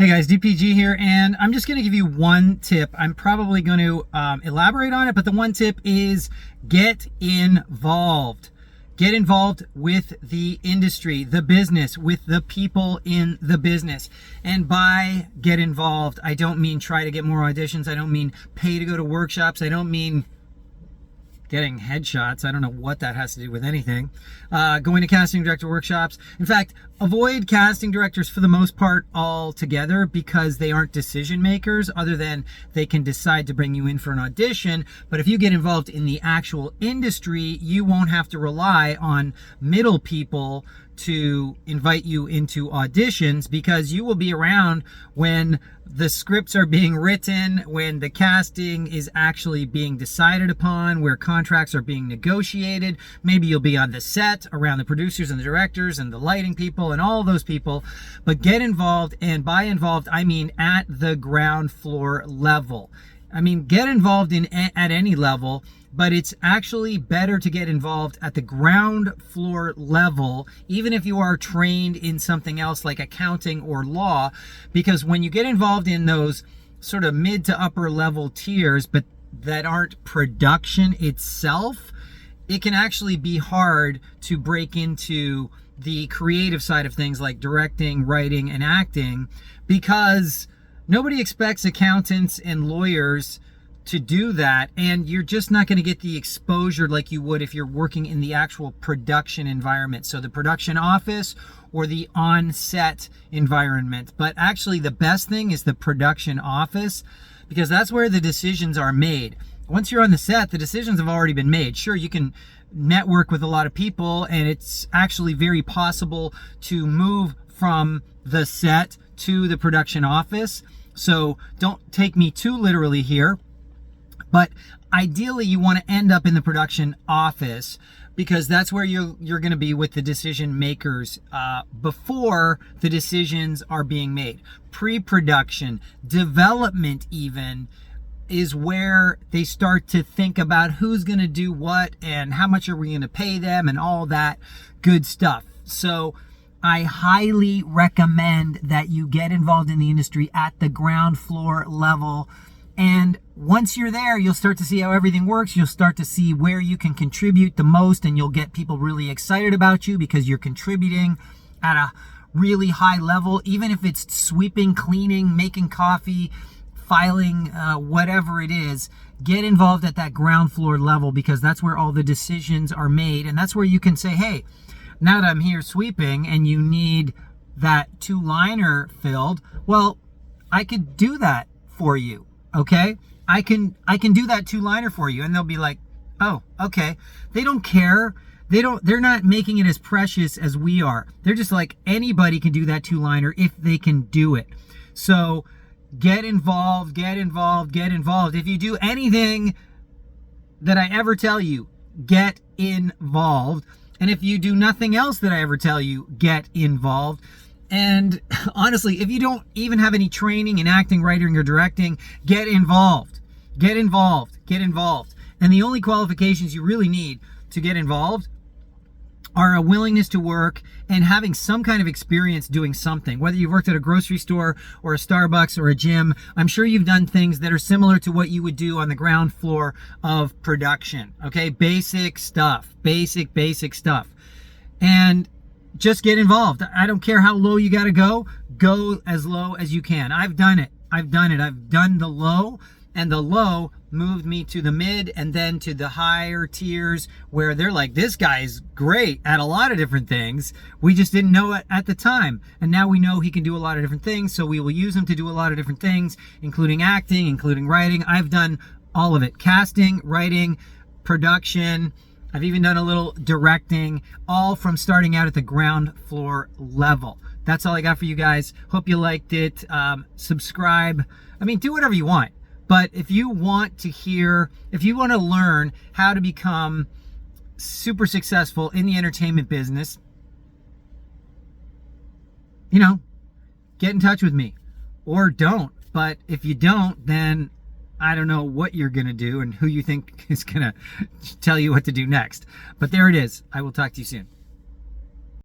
Hey guys, DPG here, and I'm just going to give you one tip. I'm probably going to elaborate on it, but the one tip is get involved. Get involved with the industry, the business, with the people in the business. And by get involved, I don't mean try to get more auditions. I don't mean pay to go to workshops. I don't mean getting headshots. I don't know what that has to do with anything. Going to casting director workshops. In fact, avoid casting directors for the most part altogether because they aren't decision makers, other than they can decide to bring you in for an audition. But if you get involved in the actual industry, you won't have to rely on middle people to invite you into auditions, because you will be around when the scripts are being written, when the casting is actually being decided upon, where contracts are being negotiated. Maybe you'll be on the set around the producers and the directors and the lighting people and all those people. But get involved, and by involved I mean at the ground floor level. I mean, get involved at any level, but it's actually better to get involved at the ground floor level, even if you are trained in something else like accounting or law, because when you get involved in those sort of mid to upper level tiers, but that aren't production itself, it can actually be hard to break into the creative side of things like directing, writing, and acting, because nobody expects accountants and lawyers to do that, and you're just not going to get the exposure like you would if you're working in the actual production environment. So the production office or the on-set environment. But actually the best thing is the production office, because that's where the decisions are made. Once you're on the set, the decisions have already been made. Sure, you can network with a lot of people, and it's actually very possible to move from the set to the production office. So don't take me too literally here, but ideally you want to end up in the production office, because that's where you're going to be with the decision makers before the decisions are being made. Pre-production, development even, is where they start to think about who's going to do what and how much are we going to pay them and all that good stuff. So I highly recommend that you get involved in the industry at the ground floor level. And once you're there, you'll start to see how everything works. You'll start to see where you can contribute the most, and you'll get people really excited about you because you're contributing at a really high level, even if it's sweeping, cleaning, making coffee, filing, whatever it is. Get involved at that ground floor level, because that's where all the decisions are made. And that's where you can say, hey, now that I'm here sweeping and you need that two-liner filled, well, I could do that for you, okay? I can do that two-liner for you. And they'll be like, oh, okay. They don't care. They're not making it as precious as we are. They're just like, anybody can do that two-liner if they can do it. So get involved, get involved, get involved. If you do anything that I ever tell you, get involved. And if you do nothing else that I ever tell you, get involved. And honestly, if you don't even have any training in acting, writing, or directing, get involved. Get involved. Get involved. And the only qualifications you really need to get involved are a willingness to work and having some kind of experience doing something. Whether you've worked at a grocery store or a Starbucks or a gym, I'm sure you've done things that are similar to what you would do on the ground floor of production. Okay, basic stuff, basic stuff. And just get involved. I don't care how low you gotta go as low as you can. I've done it. I've done the low, and the low moved me to the mid and then to the higher tiers where they're like, this guy's great at a lot of different things. We just didn't know it at the time. And now we know he can do a lot of different things, so we will use him to do a lot of different things, including acting, including writing. I've done all of it. Casting, writing, production. I've even done a little directing, all from starting out at the ground floor level. That's all I got for you guys. Hope you liked it. Subscribe. I mean, do whatever you want. But if you want to learn how to become super successful in the entertainment business, get in touch with me. Or don't. But if you don't, then I don't know what you're going to do and who you think is going to tell you what to do next. But there it is. I will talk to you soon.